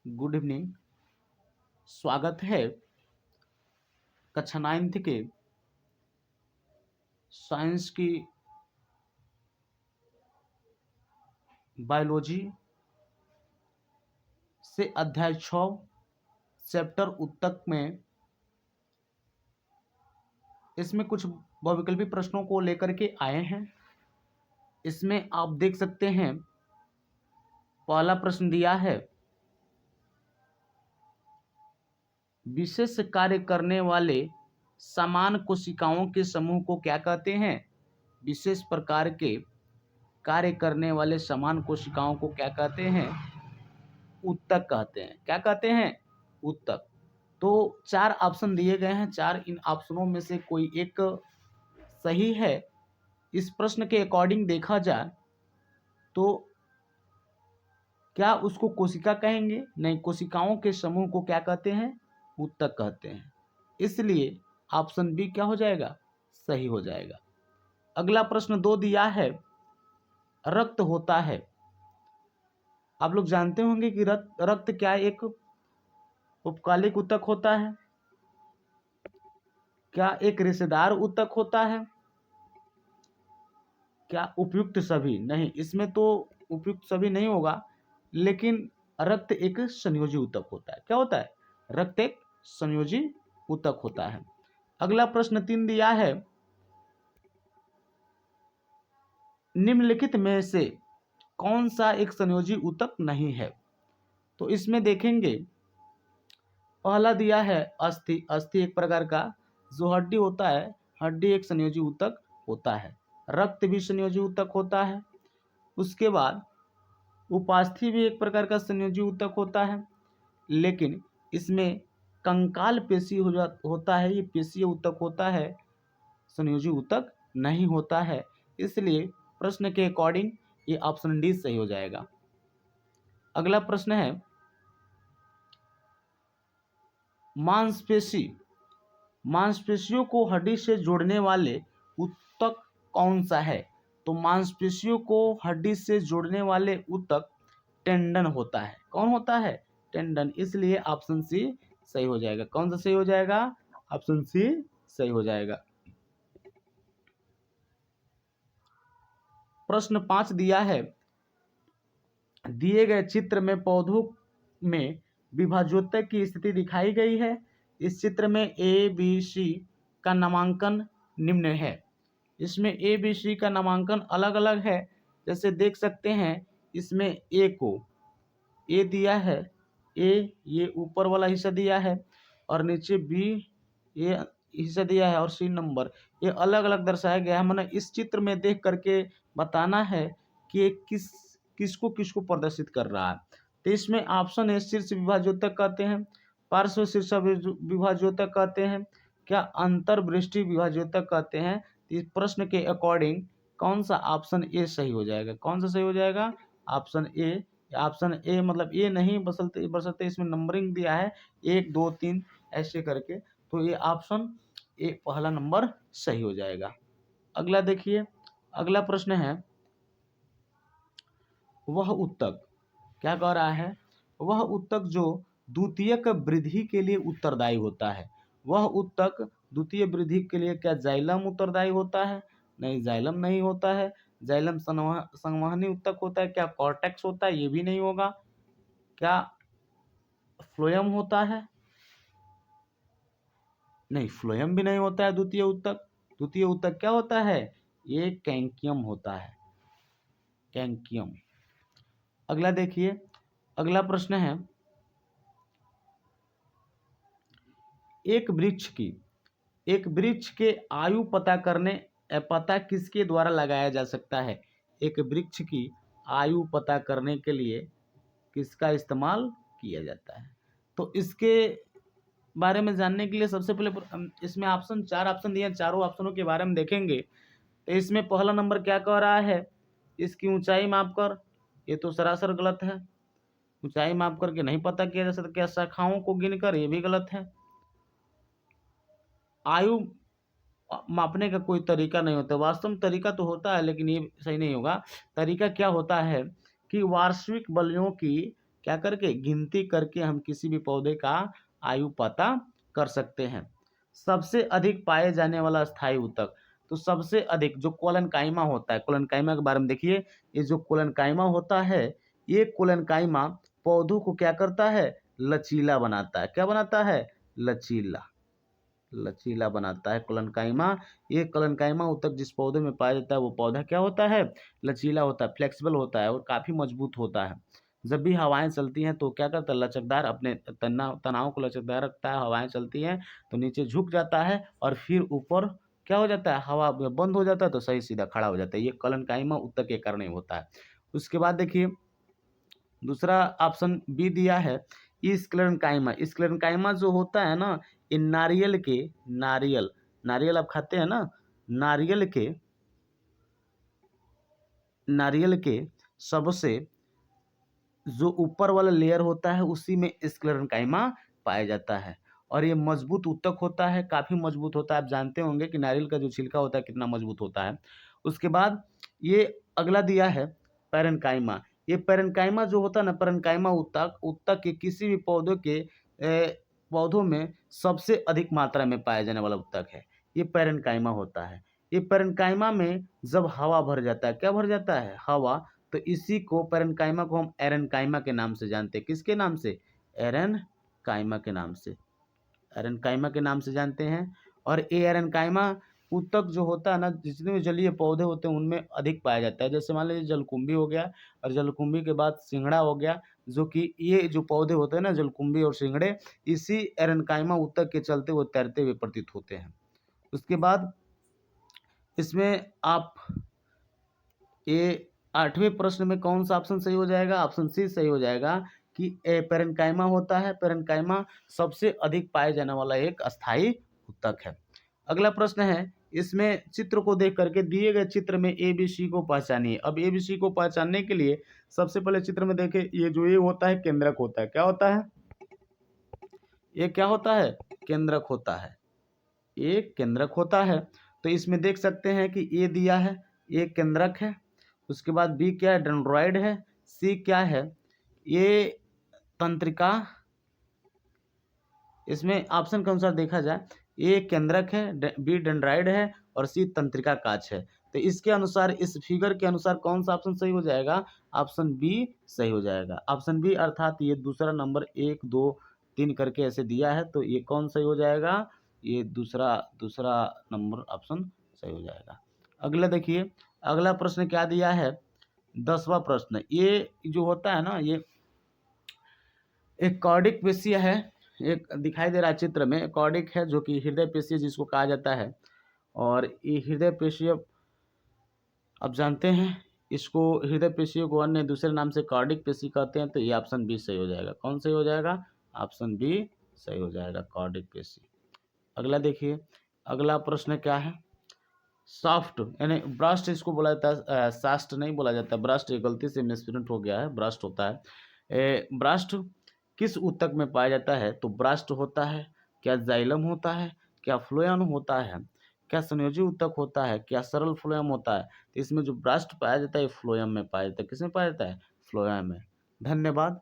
Good evening. स्वागत है कक्षा 9th के साइंस की बायोलॉजी से अध्याय 6 चैप्टर उत्तक में। इसमें कुछ बहुविकल्पी प्रश्नों को लेकर के आए हैं। इसमें आप देख सकते हैं, पहला प्रश्न दिया है, विशेष कार्य करने वाले समान कोशिकाओं के समूह को क्या कहते हैं? विशेष प्रकार के कार्य करने वाले समान कोशिकाओं को क्या कहते हैं? उत्तक कहते हैं। क्या कहते हैं? उत्तक। तो 4 ऑप्शन दिए गए हैं, 4 इन ऑप्शनों में से कोई एक सही है। इस प्रश्न के अकॉर्डिंग देखा जाए तो क्या उसको कोशिका कहेंगे? नहीं, कोशिकाओं के समूह को क्या कहते हैं? उत्तक कहते हैं। इसलिए ऑप्शन बी क्या हो जाएगा? सही हो जाएगा। अगला प्रश्न 2 दिया है, रक्त होता है। आप लोग जानते होंगे कि रक्त क्या एक उपकालिक उत्तक होता है? क्या एक रेशेदार उत्तक होता है? क्या उपयुक्त सभी? नहीं, इसमें तो उपयुक्त सभी नहीं होगा, लेकिन रक्त एक संयोजी उत्तक होता है। क्या होता है? रक्त एक संयोजी उत्तक होता है। अगला प्रश्न 3 दिया है, निम्नलिखित में से कौन सा एक संयोजी उत्तक नहीं है? तो इसमें देखेंगे, पहला दिया है अस्थि। अस्थि एक प्रकार का जो हड्डी होता है, हड्डी एक संयोजी उत्तक होता है। रक्त भी संयोजी उत्तक होता है। उसके बाद उपास्थि भी एक प्रकार का संयोजी उत्तक होता है, लेकिन इसमें कंकाल पेशी होता है, ये पेशीय उत्तक होता है, संयोजी उत्तक नहीं होता है। इसलिए प्रश्न के अकॉर्डिंग ये ऑप्शन डी सही हो जाएगा। अगला प्रश्न है, मांसपेशी। मांसपेशियों को हड्डी से जोड़ने वाले उत्तक कौन सा है? तो मांसपेशियों को हड्डी से जोड़ने वाले उत्तक टेंडन होता है। कौन होता है? टेंडन। इसलिए ऑप्शन सी सही हो जाएगा। कौन सा सही हो जाएगा? ऑप्शन सी सही हो जाएगा। प्रश्न 5 दिया है, दिए गए चित्र में पौधों में विभाजोत्तक की स्थिति दिखाई गई है। इस चित्र में ए बी सी का नामांकन निम्न है। इसमें ए बी सी का नामांकन अलग अलग है। जैसे देख सकते हैं, इसमें ए को ए दिया है, ये ऊपर वाला हिस्सा दिया है, और नीचे बी ये हिस्सा दिया है, और सी नंबर ये अलग अलग दर्शाया गया है। मैंने इस चित्र में देख करके बताना है कि ये किसको प्रदर्शित कर रहा है। तो इसमें ऑप्शन है, शीर्ष विभाजोत्तक कहते हैं, पार्श्व शीर्ष विभाजोत्तक कहते हैं, क्या अंतर्वृष्टि विभाजोत्तक कहते हैं। इस प्रश्न के अकॉर्डिंग कौन सा ऑप्शन ए सही हो जाएगा? कौन सा सही हो जाएगा? Option A. ऑप्शन ए मतलब ए नहीं, बशर्ते इसमें नंबरिंग दिया है 1 2 3 ऐसे करके, तो ये ऑप्शन ए पहला नंबर सही हो जाएगा। अगला देखिए, अगला प्रश्न है, वह उत्तक। क्या कह रहा है? वह उत्तक जो द्वितीयक वृद्धि के लिए उत्तरदायी होता है। वह उत्तक द्वितीय वृद्धि के लिए क्या जाइलम उत्तरदायी होता है? नहीं, जाइलम नहीं होता है। जाइलम संवहनी उत्तक होता है। क्या कॉर्टेक्स होता है? ये भी नहीं होगा। क्या फ्लोएम होता है? नहीं, फ्लोएम भी नहीं होता है द्वितीय उत्तक। द्वितीय उत्तक क्या होता है? ये कैंकियम होता है, कैंकियम। अगला देखिए, अगला प्रश्न है, एक वृक्ष के आयु पता किसके द्वारा लगाया जा सकता है? एक वृक्ष की आयु पता करने के लिए किसका इस्तेमाल किया जाता है? तो इसके बारे में जानने के लिए सबसे पहले इसमें 4 ऑप्शन दिए हैं, चारों ऑप्शनों के बारे में देखेंगे। तो इसमें पहला नंबर क्या कह रहा है? इसकी ऊंचाई माप कर। ये तो सरासर गलत है। ऊंचाई माप करके नहीं पता किया जा सकता। क्या शाखाओं को गिनकर? ये भी गलत है। आयु मापने का कोई तरीका नहीं होता। वास्तव में तरीका तो होता है, लेकिन ये सही नहीं होगा। तरीका क्या होता है कि वार्षिक बलियों की क्या करके, गिनती करके हम किसी भी पौधे का आयु पता कर सकते हैं। सबसे अधिक पाए जाने वाला स्थायी ऊतक, तो सबसे अधिक जो कोलेनकाइमा होता है, कोलेनकाइमा के बारे में देखिए, ये जो कोलेनकाइमा होता है, ये कोलेनकाइमा पौधों को क्या करता है, लचीला बनाता है। क्या बनाता है, लचीला, लचीला बनाता है कोलेनकाइमा। ये कोलेनकाइमा ऊतक जिस पौधे में पाया जाता है वो पौधा क्या होता है, लचीला होता है, फ्लेक्सिबल होता है और काफ़ी मजबूत होता है। जब भी हवाएं चलती हैं तो क्या करता है, लचकदार, अपने तनाव को लचकदार रखता है। हवाएं चलती हैं तो नीचे झुक जाता है और फिर ऊपर क्या हो जाता है, हवा बंद हो जाता है तो सही सीधा खड़ा हो जाता है। ये कोलेनकाइमा ऊतक के कारण ही होता है। उसके बाद देखिए दूसरा ऑप्शन बी दिया है, स्क्लेरेंकाइमा। स्क्लेरेंकाइमा जो होता है ना, ये नारियल के, नारियल, नारियल आप खाते हैं ना, नारियल के, नारियल के सबसे जो ऊपर वाला लेयर होता है उसी में स्क्लेरेंकाइमा पाया जाता है। और ये मजबूत ऊतक होता है, काफ़ी मजबूत होता है। आप जानते होंगे कि नारियल का जो छिलका होता है कितना मजबूत होता है। उसके बाद ये अगला दिया है पैरेन्काइमा। ये पैरेन्काइमा जो होता है ना, पैरेन्काइमा ऊतक, ऊतक के किसी भी पौधों के पौधों में सबसे अधिक मात्रा में पाया जाने वाला ऊतक है, ये पैरेन्काइमा होता है। ये पैरेन्काइमा में जब हवा भर जाता है, क्या भर जाता है, हवा, तो इसी को पैरेन्काइमा को हम एरेन्काइमा के नाम से जानते हैं। किसके नाम से, एरेन्काइमा के नाम से, एरेन्काइमा के नाम से जानते हैं। और ये एरेन्काइमा ऊतक जो होता है ना, जितने भी जलीय पौधे होते हैं उनमें अधिक पाया जाता है। जैसे मान लीजिए जलकुंभी हो गया, और जलकुंभी के बाद सिंगड़ा हो गया, जो कि ये जो पौधे होते हैं ना, जलकुंभी और सिंगड़े, इसी एरेन्काइमा ऊतक के चलते वो तैरते हुए प्रतीत होते हैं। उसके बाद इसमें आप ये 8वें प्रश्न में कौन सा ऑप्शन सही हो जाएगा, ऑप्शन सी सही हो जाएगा कि पैरेन्काइमा होता है। पैरेन्काइमा सबसे अधिक पाए जाने वाला एक अस्थायी ऊतक है। अगला प्रश्न है, इसमें चित्र को देख करके दिए गए चित्र में ए बी सी को पहचानिए। अब ए बी सी को पहचानने के लिए सबसे पहले चित्र में देखें, ये जो ए होता है केंद्रक होता है। क्या होता है, ये क्या होता है, केंद्रक होता है, ये केंद्रक होता है। तो इसमें देख सकते हैं कि ए दिया है, ये केंद्रक है। उसके बाद बी क्या है, डेंड्रॉइड है। सी क्या है, ये तंत्रिका, इसमें ऑप्शन के अनुसार देखा जाए, ए केंद्रक है, बी डेंड्राइड है और सी तंत्रिका काच है। तो इसके अनुसार, इस फिगर के अनुसार कौन सा ऑप्शन सही हो जाएगा, ऑप्शन बी सही हो जाएगा। ऑप्शन बी अर्थात ये दूसरा नंबर 1 2 3 करके ऐसे दिया है, तो ये कौन सही हो जाएगा, ये दूसरा दूसरा नंबर ऑप्शन सही हो जाएगा। अगला देखिए, अगला प्रश्न क्या दिया है, 10वां प्रश्न। ये जो होता है ना, ये एक कॉर्डिक पेशीय है, एक दिखाई दे रहा है चित्र में, कॉर्डिक है जो कि हृदय पेशीय जिसको कहा जाता है। और ये हृदय पेशीय आप जानते हैं, इसको हृदय पेशियों को अन्य दूसरे नाम से कार्डिक पेशी कहते हैं। तो ये ऑप्शन बी सही हो जाएगा। कौन सही हो जाएगा, ऑप्शन बी सही हो जाएगा, कार्डिक पेशी। अगला देखिए, अगला प्रश्न क्या है, सॉफ्ट यानी ब्रास्ट इसको बोला जाता है, सास्ट नहीं बोला जाता, ब्रास्ट, गलती से मिसप्रिंट हो गया है, ब्रास्ट होता है। ब्रास्ट किस ऊतक में पाया जाता है, तो ब्रास्ट होता है, क्या जाइलम होता है, क्या फ्लोएम होता है, क्या संयोजी ऊतक होता है, क्या सरल फ्लोएम होता है। तो इसमें जो ब्रास्ट पाया जाता है फ्लोएम में पाया जाता है। किसमें पाया जाता है, फ्लोएम में। धन्यवाद।